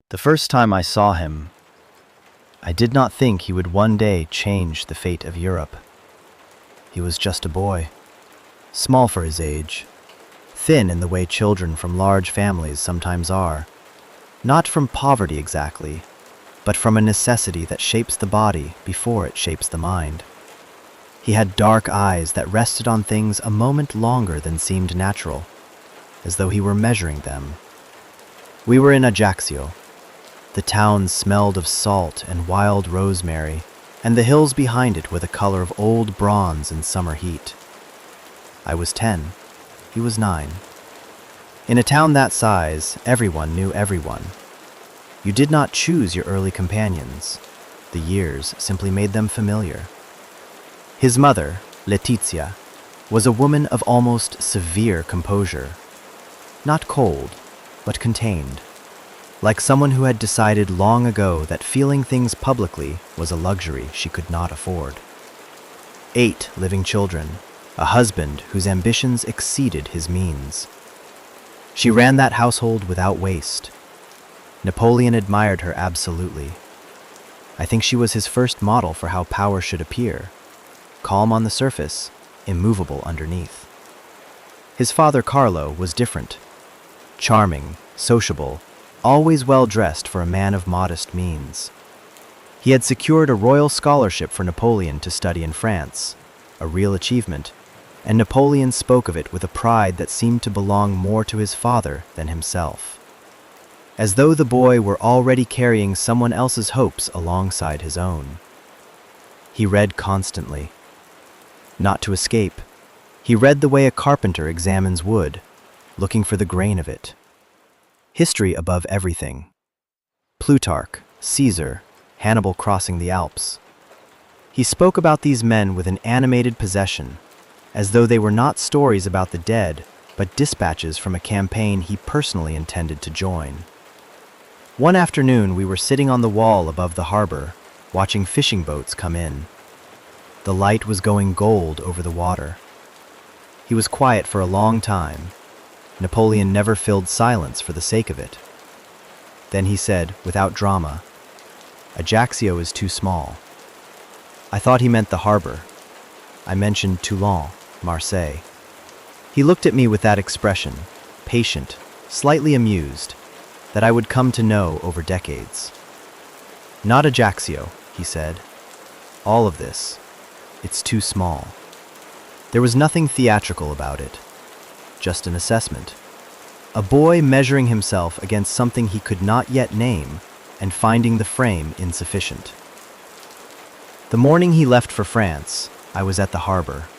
The first time I saw him, I did not think he would one day change the fate of Europe. He was just a boy, small for his age, thin in the way children from large families sometimes are, not from poverty exactly, but from a necessity that shapes the body before it shapes the mind. He had dark eyes that rested on things a moment longer than seemed natural, as though he were measuring them. We were in Ajaccio. The town smelled of salt and wild rosemary, and the hills behind it were the color of old bronze in summer heat. I was 10. He was 9. In a town that size, everyone knew everyone. You did not choose your early companions. The years simply made them familiar. His mother, Letizia, was a woman of almost severe composure. Not cold, but contained. Like someone who had decided long ago that feeling things publicly was a luxury she could not afford. 8 living children, a husband whose ambitions exceeded his means. She ran that household without waste. Napoleon admired her absolutely. I think she was his first model for how power should appear, calm on the surface, immovable underneath. His father Carlo was different. Charming, sociable, always well-dressed for a man of modest means. He had secured a royal scholarship for Napoleon to study in France, a real achievement, and Napoleon spoke of it with a pride that seemed to belong more to his father than himself, as though the boy were already carrying someone else's hopes alongside his own. He read constantly. Not to escape, he read the way a carpenter examines wood, looking for the grain of it. History above everything. Plutarch, Caesar, Hannibal crossing the Alps. He spoke about these men with an animated possession, as though they were not stories about the dead, but dispatches from a campaign he personally intended to join. One afternoon we were sitting on the wall above the harbor, watching fishing boats come in. The light was going gold over the water. He was quiet for a long time. Napoleon never filled silence for the sake of it. Then he said, without drama, "Ajaccio is too small." I thought he meant the harbor. I mentioned Toulon, Marseille. He looked at me with that expression, patient, slightly amused, that I would come to know over decades. "Not Ajaccio," he said. "All of this. It's too small." There was nothing theatrical about it. Just an assessment. A boy measuring himself against something he could not yet name and finding the frame insufficient. The morning he left for France, I was at the harbor.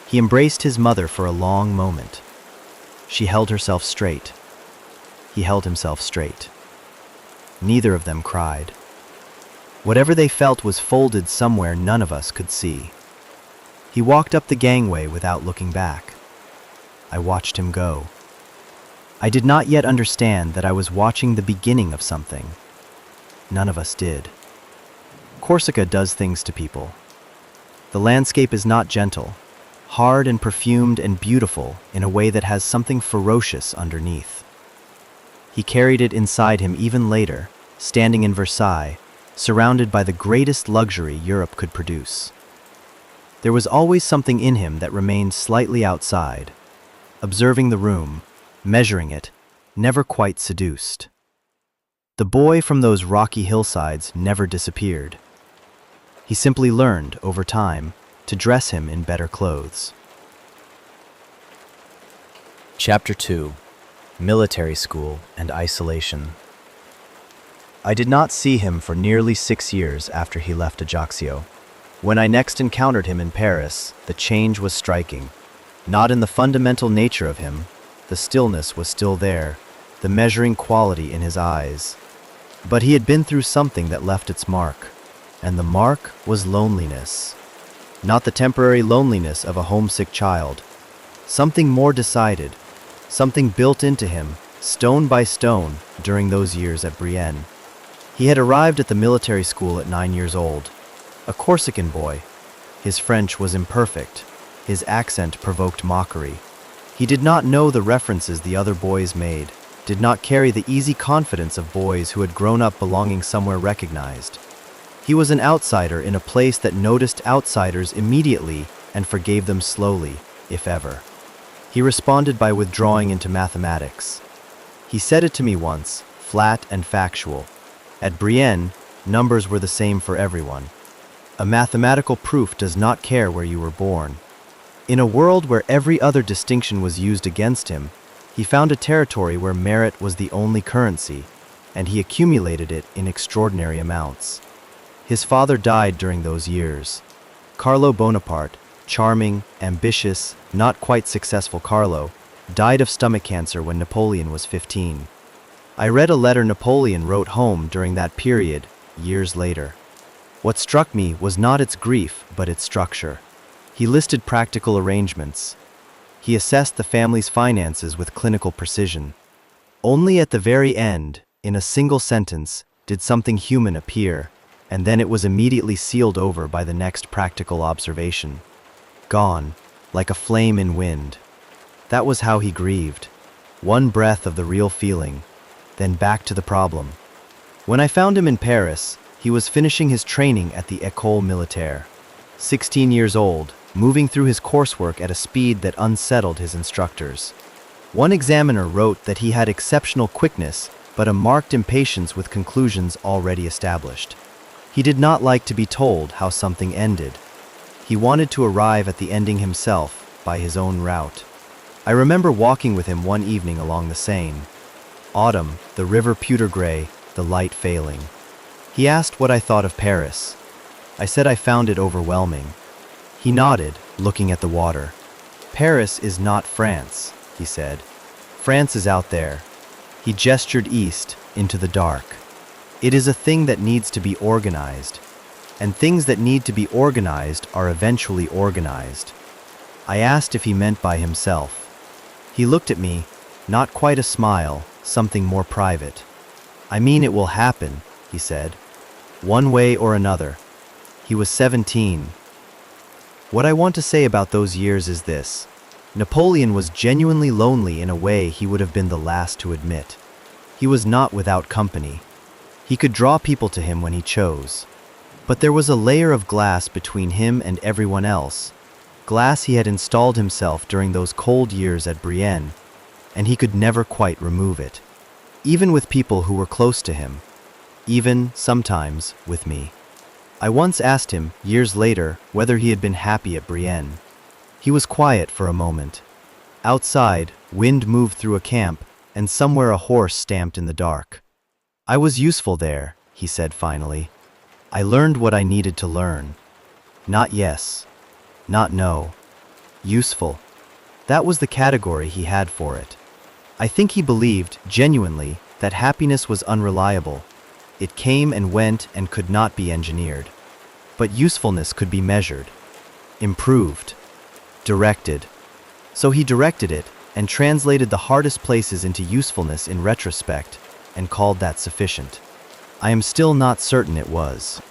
He embraced his mother for a long moment. She held herself straight. He held himself straight. Neither of them cried. Whatever they felt was folded somewhere none of us could see. He walked up the gangway without looking back. I watched him go. I did not yet understand that I was watching the beginning of something. None of us did. Corsica does things to people. The landscape is not gentle, hard and perfumed and beautiful in a way that has something ferocious underneath. He carried it inside him even later, standing in Versailles, surrounded by the greatest luxury Europe could produce. There was always something in him that remained slightly outside, observing the room, measuring it, never quite seduced. The boy from those rocky hillsides never disappeared. He simply learned, over time, to dress him in better clothes. Chapter 2. Military School and Isolation. I did not see him for nearly 6 years after he left Ajaccio. When I next encountered him in Paris, the change was striking. Not in the fundamental nature of him. The stillness was still there, the measuring quality in his eyes. But he had been through something that left its mark, and the mark was loneliness. Not the temporary loneliness of a homesick child. Something more decided, something built into him, stone by stone, during those years at Brienne. He had arrived at the military school at 9 years old, a Corsican boy. His French was imperfect. His accent provoked mockery. He did not know the references the other boys made. did not carry the easy confidence of boys who had grown up belonging somewhere recognized. He was an outsider in a place that noticed outsiders immediately and forgave them slowly, if ever. He responded by withdrawing into mathematics. He said it to me once, flat and factual. At Brienne, numbers were the same for everyone. A mathematical proof does not care where you were born. In a world where every other distinction was used against him, he found a territory where merit was the only currency, and he accumulated it in extraordinary amounts. His father died during those years. Carlo Bonaparte, charming, ambitious, not quite successful Carlo, died of stomach cancer when Napoleon was 15. I read a letter Napoleon wrote home during that period, years later. What struck me was not its grief, but its structure. He listed practical arrangements. He assessed the family's finances with clinical precision. Only at the very end, in a single sentence, did something human appear, and then it was immediately sealed over by the next practical observation. Gone, like a flame in wind. That was how he grieved. One breath of the real feeling, then back to the problem. When I found him in Paris, he was finishing his training at the École Militaire. 16 years old, moving through his coursework at a speed that unsettled his instructors. One examiner wrote that he had exceptional quickness, but a marked impatience with conclusions already established. He did not like to be told how something ended. He wanted to arrive at the ending himself, by his own route. I remember walking with him one evening along the Seine. Autumn, the river pewter gray, the light failing. He asked what I thought of Paris. I said I found it overwhelming. He nodded, looking at the water. Paris is not France, he said. France is out there. He gestured east, into the dark. It is a thing that needs to be organized. And things that need to be organized are eventually organized. I asked if he meant by himself. He looked at me, not quite a smile, something more private. I mean, it will happen, he said. One way or another. He was 17. What I want to say about those years is this. Napoleon was genuinely lonely in a way he would have been the last to admit. He was not without company. He could draw people to him when he chose. But there was a layer of glass between him and everyone else. Glass he had installed himself during those cold years at Brienne, and he could never quite remove it. Even with people who were close to him. Even, sometimes, with me. I once asked him, years later, whether he had been happy at Brienne. He was quiet for a moment. Outside, wind moved through a camp, and somewhere a horse stamped in the dark. I was useful there, he said finally. I learned what I needed to learn. Not yes. Not no. Useful. That was the category he had for it. I think he believed, genuinely, that happiness was unreliable. It came and went and could not be engineered. But usefulness could be measured. Improved. Directed. So he directed it, and translated the hardest places into usefulness in retrospect, and called that sufficient. I am still not certain it was.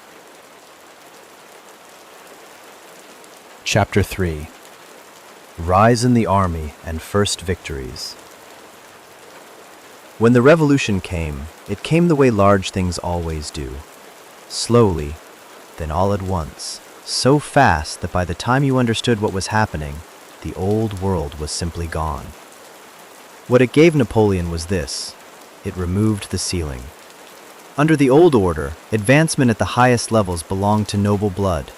Chapter 3. Rise in the Army and First Victories. When the revolution came, it came the way large things always do. Slowly, then all at once, so fast that by the time you understood what was happening, the old world was simply gone. What it gave Napoleon was this: it removed the ceiling. Under the old order, advancement at the highest levels belonged to noble blood.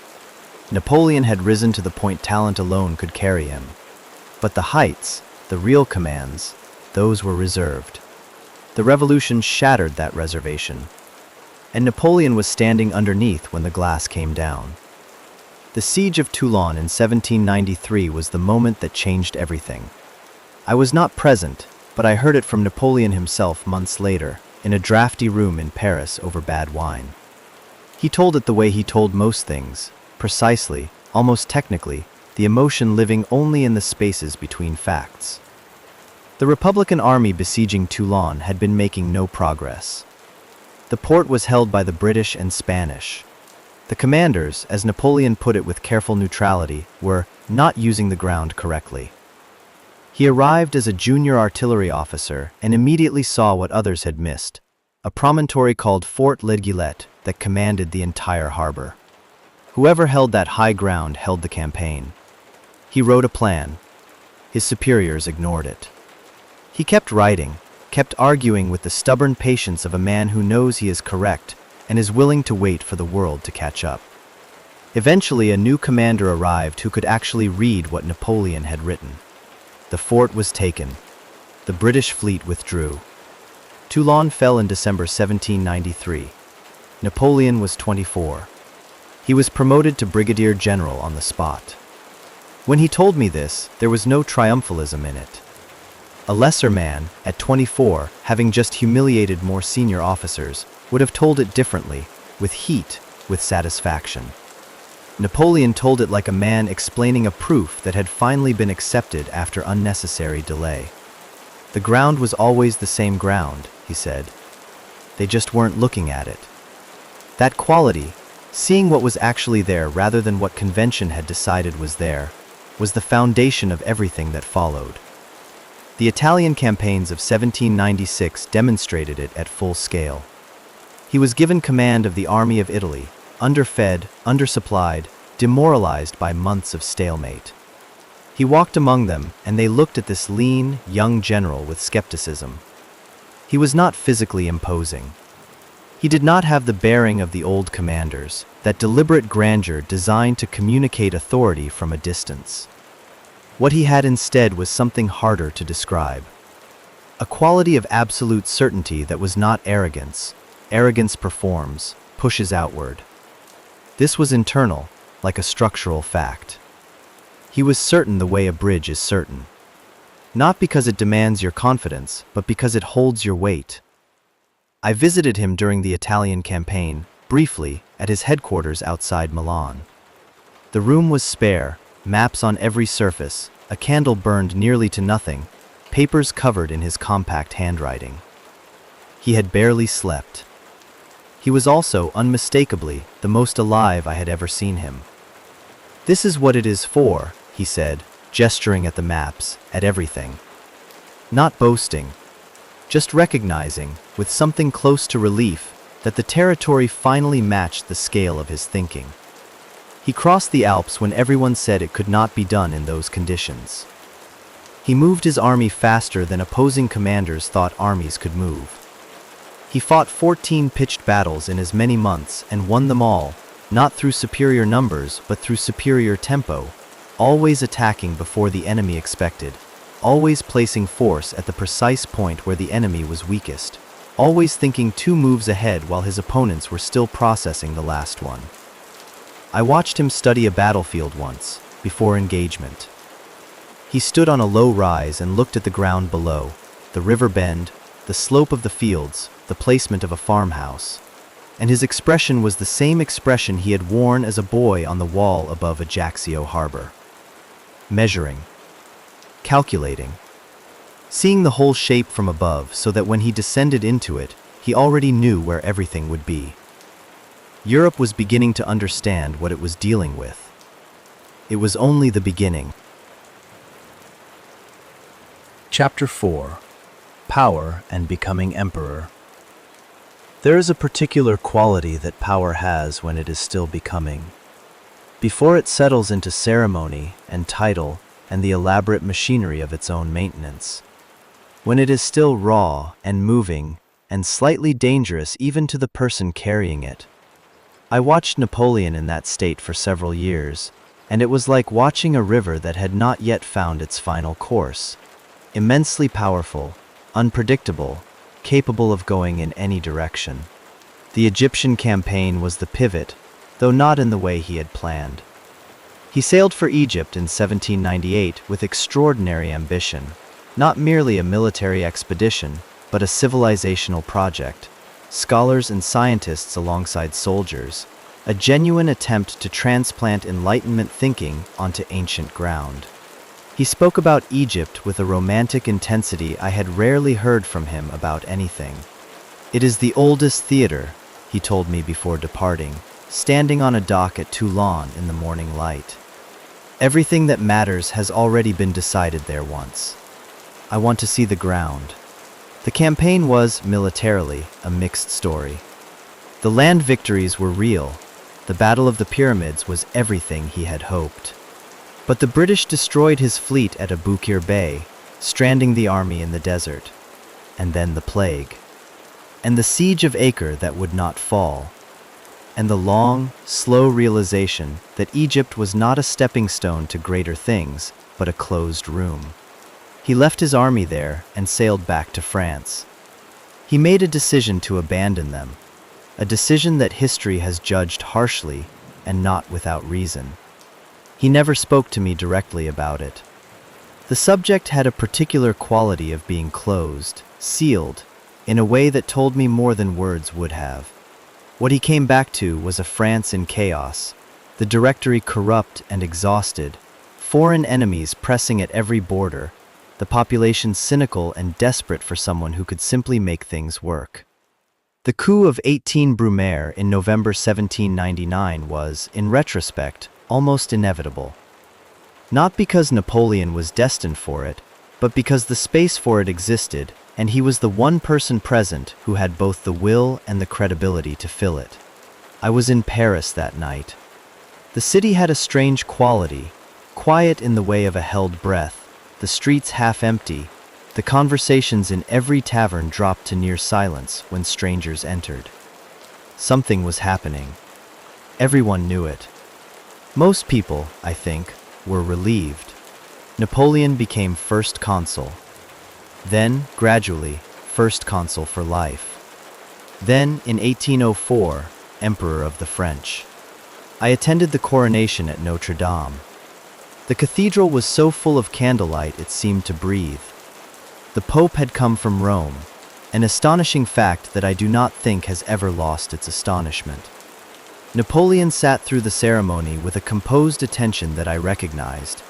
Napoleon had risen to the point talent alone could carry him. But the heights, the real commands, those were reserved. The revolution shattered that reservation. And Napoleon was standing underneath when the glass came down. The siege of Toulon in 1793 was the moment that changed everything. I was not present, but I heard it from Napoleon himself months later, in a drafty room in Paris over bad wine. He told it the way he told most things, precisely, almost technically, the emotion living only in the spaces between facts. The Republican army besieging Toulon had been making no progress. The port was held by the British and Spanish. The commanders, as Napoleon put it with careful neutrality, were not using the ground correctly. He arrived as a junior artillery officer and immediately saw what others had missed, a promontory called Fort Ledguillet that commanded the entire harbor. Whoever held that high ground held the campaign. He wrote a plan. His superiors ignored it. He kept writing, kept arguing with the stubborn patience of a man who knows he is correct and is willing to wait for the world to catch up. Eventually, a new commander arrived who could actually read what Napoleon had written. The fort was taken. The British fleet withdrew. Toulon fell in December 1793. Napoleon was 24. He was promoted to brigadier general on the spot. When he told me this, there was no triumphalism in it. A lesser man, at 24, having just humiliated more senior officers, would have told it differently, with heat, with satisfaction. Napoleon told it like a man explaining a proof that had finally been accepted after unnecessary delay. The ground was always the same ground, he said. They just weren't looking at it. That quality, seeing what was actually there rather than what convention had decided was there, was the foundation of everything that followed. The Italian campaigns of 1796 demonstrated it at full scale. He was given command of the Army of Italy, underfed, undersupplied, demoralized by months of stalemate. He walked among them, and they looked at this lean, young general with skepticism. He was not physically imposing. He did not have the bearing of the old commanders, that deliberate grandeur designed to communicate authority from a distance. What he had instead was something harder to describe. A quality of absolute certainty that was not arrogance. Arrogance performs, pushes outward. This was internal, like a structural fact. He was certain the way a bridge is certain. Not because it demands your confidence, but because it holds your weight. I visited him during the Italian campaign, briefly, at his headquarters outside Milan. The room was spare, maps on every surface, a candle burned nearly to nothing, papers covered in his compact handwriting. He had barely slept. He was also, unmistakably, the most alive I had ever seen him. "This is what it is for," he said, gesturing at the maps, at everything. Not boasting, just recognizing, with something close to relief, that the territory finally matched the scale of his thinking. He crossed the Alps when everyone said it could not be done in those conditions. He moved his army faster than opposing commanders thought armies could move. He fought 14 pitched battles in as many months and won them all, not through superior numbers but through superior tempo, always attacking before the enemy expected, always placing force at the precise point where the enemy was weakest, always thinking 2 moves ahead while his opponents were still processing the last one. I watched him study a battlefield once, before engagement. He stood on a low rise and looked at the ground below, the river bend, the slope of the fields, the placement of a farmhouse. And his expression was the same expression he had worn as a boy on the wall above Ajaccio harbor. Measuring. Calculating. Seeing the whole shape from above so that when he descended into it, he already knew where everything would be. Europe was beginning to understand what it was dealing with. It was only the beginning. Chapter 4. Power and Becoming Emperor. There is a particular quality that power has when it is still becoming. Before it settles into ceremony and title and the elaborate machinery of its own maintenance. When it is still raw and moving and slightly dangerous even to the person carrying it. I watched Napoleon in that state for several years, and it was like watching a river that had not yet found its final course. Immensely powerful, unpredictable, capable of going in any direction. The Egyptian campaign was the pivot, though not in the way he had planned. He sailed for Egypt in 1798 with extraordinary ambition, not merely a military expedition, but a civilizational project. Scholars and scientists alongside soldiers, a genuine attempt to transplant Enlightenment thinking onto ancient ground. He spoke about Egypt with a romantic intensity I had rarely heard from him about anything. "It is the oldest theater," he told me before departing, standing on a dock at Toulon in the morning light. "Everything that matters has already been decided there once. I want to see the ground. The campaign was, militarily, a mixed story. The land victories were real. The Battle of the Pyramids was everything he had hoped. But the British destroyed his fleet at Abukir Bay, stranding the army in the desert. And then the plague. And the siege of Acre that would not fall. And the long, slow realization that Egypt was not a stepping stone to greater things, but a closed room. He left his army there and sailed back to France. He made a decision to abandon them, a decision that history has judged harshly and not without reason. He never spoke to me directly about it. The subject had a particular quality of being closed, sealed, in a way that told me more than words would have. What he came back to was a France in chaos, the Directory corrupt and exhausted, foreign enemies pressing at every border, the population cynical and desperate for someone who could simply make things work. The coup of 18 Brumaire in November 1799 was, in retrospect, almost inevitable. Not because Napoleon was destined for it, but because the space for it existed, and he was the one person present who had both the will and the credibility to fill it. I was in Paris that night. The city had a strange quality, quiet in the way of a held breath, the streets half empty, the conversations in every tavern dropped to near silence when strangers entered. Something was happening. Everyone knew it. Most people, I think, were relieved. Napoleon became first consul. Then, gradually, first consul for life. Then, in 1804, Emperor of the French. I attended the coronation at Notre Dame. The cathedral was so full of candlelight it seemed to breathe. The Pope had come from Rome, an astonishing fact that I do not think has ever lost its astonishment. Napoleon sat through the ceremony with a composed attention that I recognized.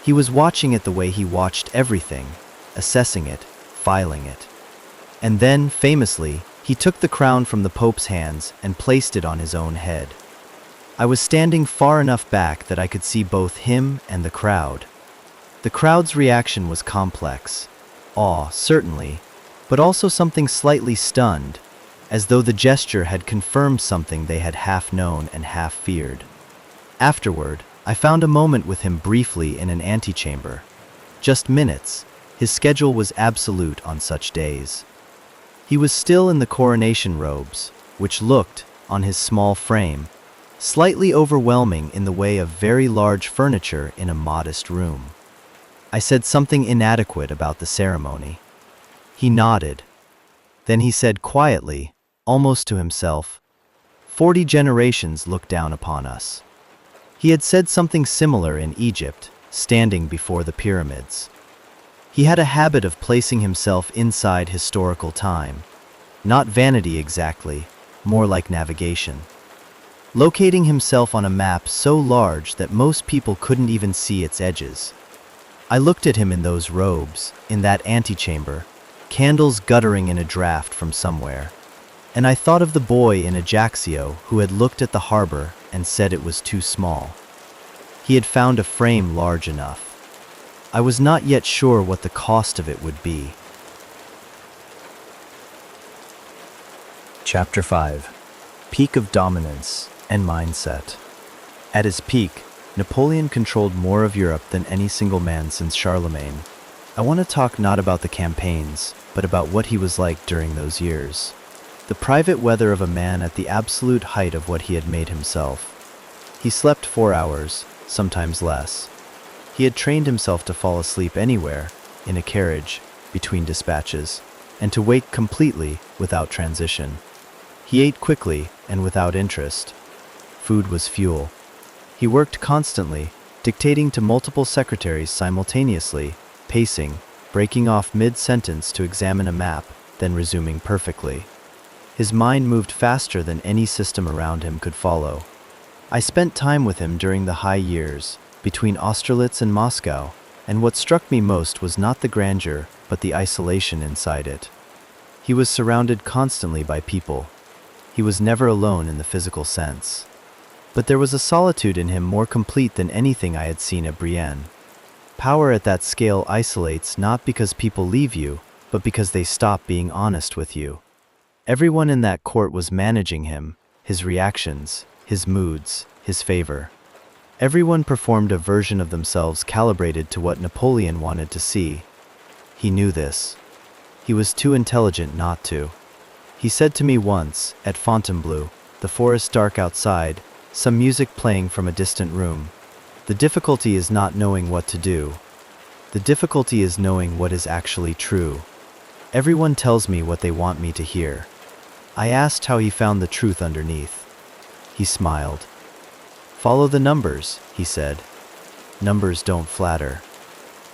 He was watching it the way he watched everything, assessing it, filing it. And then, famously, he took the crown from the Pope's hands and placed it on his own head. I was standing far enough back that I could see both him and the crowd. The crowd's reaction was complex. Awe, certainly, but also something slightly stunned, as though the gesture had confirmed something they had half known and half feared. Afterward, I found a moment with him briefly in an antechamber. Just minutes. His schedule was absolute on such days. He was still in the coronation robes, which looked, on his small frame, slightly overwhelming in the way of very large furniture in a modest room. I said something inadequate about the ceremony. He nodded. Then he said quietly, almost to himself, 40 generations look down upon us. He had said something similar in Egypt, standing before the pyramids. He had a habit of placing himself inside historical time. Not vanity exactly, more like navigation. Locating himself on a map so large that most people couldn't even see its edges. I looked at him in those robes, in that antechamber, candles guttering in a draft from somewhere. And I thought of the boy in Ajaccio who had looked at the harbor and said it was too small. He had found a frame large enough. I was not yet sure what the cost of it would be. Chapter 5. Peak of Dominance and Mindset. At his peak, Napoleon controlled more of Europe than any single man since Charlemagne. I want to talk not about the campaigns, but about what he was like during those years. The private weather of a man at the absolute height of what he had made himself. He slept 4 hours, sometimes less. He had trained himself to fall asleep anywhere, in a carriage, between dispatches, and to wake completely without transition. He ate quickly and without interest. Food was fuel. He worked constantly, dictating to multiple secretaries simultaneously, pacing, breaking off mid-sentence to examine a map, then resuming perfectly. His mind moved faster than any system around him could follow. I spent time with him during the high years, between Austerlitz and Moscow, and what struck me most was not the grandeur, but the isolation inside it. He was surrounded constantly by people. He was never alone in the physical sense. But there was a solitude in him more complete than anything I had seen at Brienne. Power at that scale isolates not because people leave you, but because they stop being honest with you. Everyone in that court was managing him, his reactions, his moods, his favor. Everyone performed a version of themselves calibrated to what Napoleon wanted to see. He knew this. He was too intelligent not to. He said to me once, at Fontainebleau, the forest dark outside, some music playing from a distant room, "The difficulty is not knowing what to do. The difficulty is knowing what is actually true. Everyone tells me what they want me to hear." I asked how he found the truth underneath. He smiled. "Follow the numbers," he said. "Numbers don't flatter."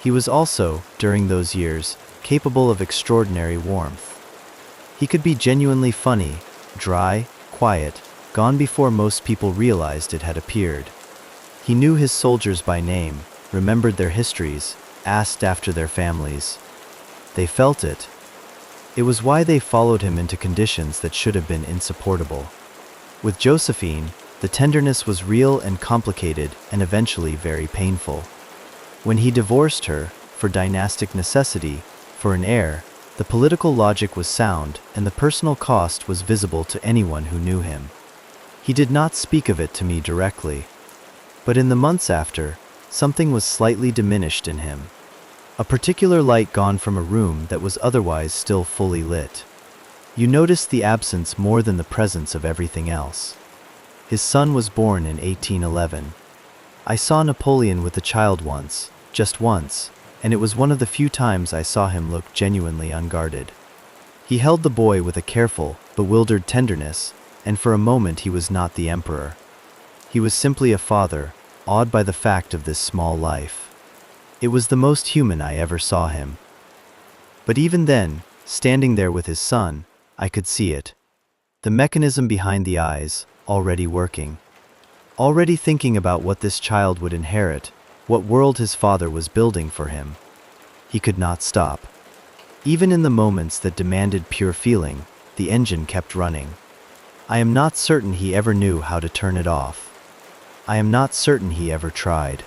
He was also, during those years, capable of extraordinary warmth. He could be genuinely funny, dry, quiet, gone before most people realized it had appeared. He knew his soldiers by name, remembered their histories, asked after their families. They felt it. It was why they followed him into conditions that should have been insupportable. With Josephine, the tenderness was real and complicated and eventually very painful. When he divorced her, for dynastic necessity, for an heir, the political logic was sound and the personal cost was visible to anyone who knew him. He did not speak of it to me directly. But in the months after, something was slightly diminished in him. A particular light gone from a room that was otherwise still fully lit. You noticed the absence more than the presence of everything else. His son was born in 1811. I saw Napoleon with a child once, just once, and it was one of the few times I saw him look genuinely unguarded. He held the boy with a careful, bewildered tenderness, and for a moment he was not the emperor. He was simply a father, awed by the fact of this small life. It was the most human I ever saw him. But even then, standing there with his son, I could see it. The mechanism behind the eyes, already working. Already thinking about what this child would inherit, what world his father was building for him. He could not stop. Even in the moments that demanded pure feeling, the engine kept running. I am not certain he ever knew how to turn it off. I am not certain he ever tried.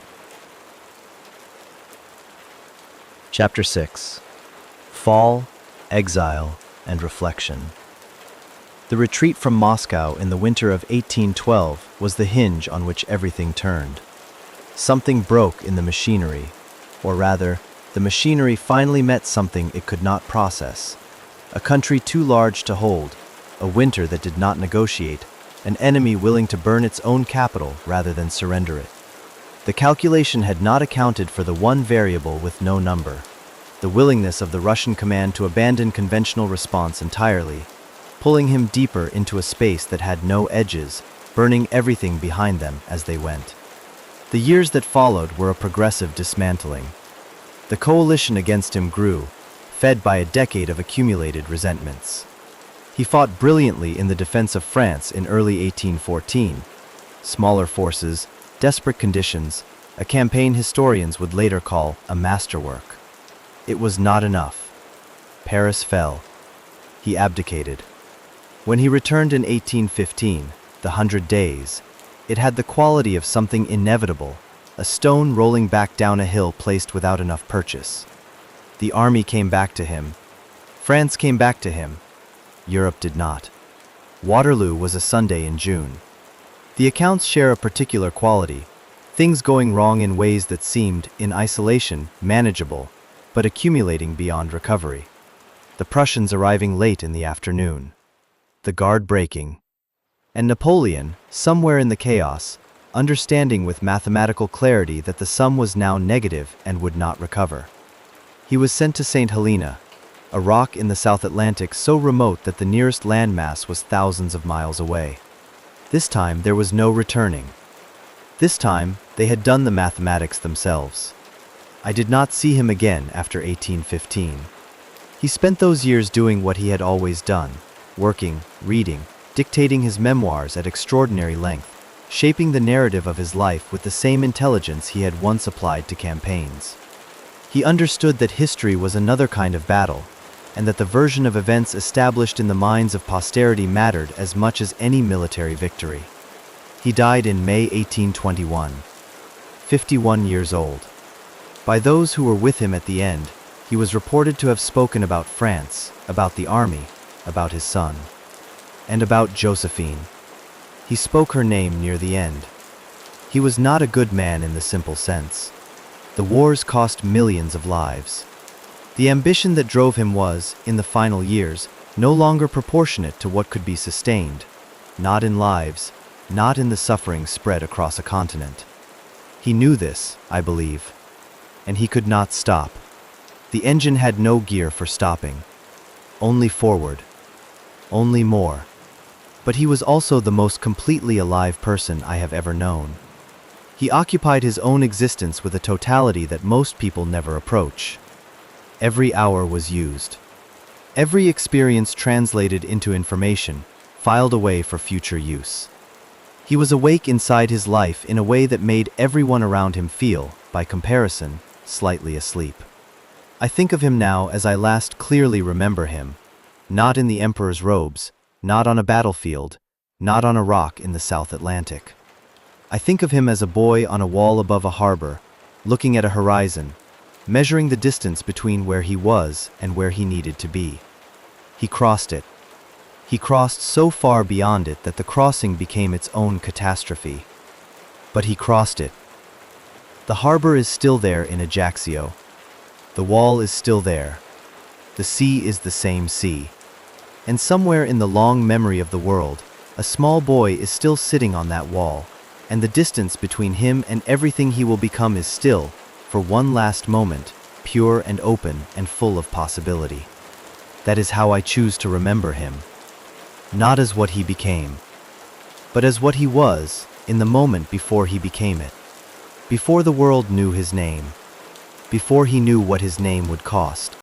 Chapter 6. Fall, Exile, and Reflection. The retreat from Moscow in the winter of 1812 was the hinge on which everything turned. Something broke in the machinery, or rather, the machinery finally met something it could not process. A country too large to hold, a winter that did not negotiate, an enemy willing to burn its own capital rather than surrender it. The calculation had not accounted for the one variable with no number, the willingness of the Russian command to abandon conventional response entirely, pulling him deeper into a space that had no edges, burning everything behind them as they went. The years that followed were a progressive dismantling. The coalition against him grew, fed by a decade of accumulated resentments. He fought brilliantly in the defense of France in early 1814. Smaller forces, desperate conditions, a campaign historians would later call a masterwork. It was not enough. Paris fell. He abdicated. When he returned in 1815, the 100 Days, it had the quality of something inevitable, a stone rolling back down a hill placed without enough purchase. The army came back to him. France came back to him. Europe did not. Waterloo was a Sunday in June. The accounts share a particular quality, things going wrong in ways that seemed, in isolation, manageable, but accumulating beyond recovery. The Prussians arriving late in the afternoon. The guard breaking. And Napoleon, somewhere in the chaos, understanding with mathematical clarity that the sum was now negative and would not recover. He was sent to St. Helena, a rock in the South Atlantic so remote that the nearest landmass was thousands of miles away. This time there was no returning. This time they had done the mathematics themselves. I did not see him again after 1815. He spent those years doing what he had always done, working, reading, dictating his memoirs at extraordinary length, shaping the narrative of his life with the same intelligence he had once applied to campaigns. He understood that history was another kind of battle, and that the version of events established in the minds of posterity mattered as much as any military victory. He died in May 1821, 51 years old. By those who were with him at the end, he was reported to have spoken about France, about the army, about his son, and about Josephine. He spoke her name near the end. He was not a good man in the simple sense. The wars cost millions of lives. The ambition that drove him was, in the final years, no longer proportionate to what could be sustained, not in lives, not in the suffering spread across a continent. He knew this, I believe, and he could not stop. The engine had no gear for stopping, only forward, only more. But he was also the most completely alive person I have ever known. He occupied his own existence with a totality that most people never approach. Every hour was used. Every experience translated into information, filed away for future use. He was awake inside his life in a way that made everyone around him feel, by comparison, slightly asleep. I think of him now as I last clearly remember him, not in the emperor's robes, not on a battlefield, not on a rock in the South Atlantic. I think of him as a boy on a wall above a harbor, looking at a horizon, measuring the distance between where he was and where he needed to be. He crossed it. He crossed so far beyond it that the crossing became its own catastrophe. But he crossed it. The harbor is still there in Ajaccio. The wall is still there. The sea is the same sea. And somewhere in the long memory of the world, a small boy is still sitting on that wall, and the distance between him and everything he will become is still, for one last moment, pure and open and full of possibility. That is how I choose to remember him. Not as what he became, but as what he was in the moment before he became it. Before the world knew his name. Before he knew what his name would cost.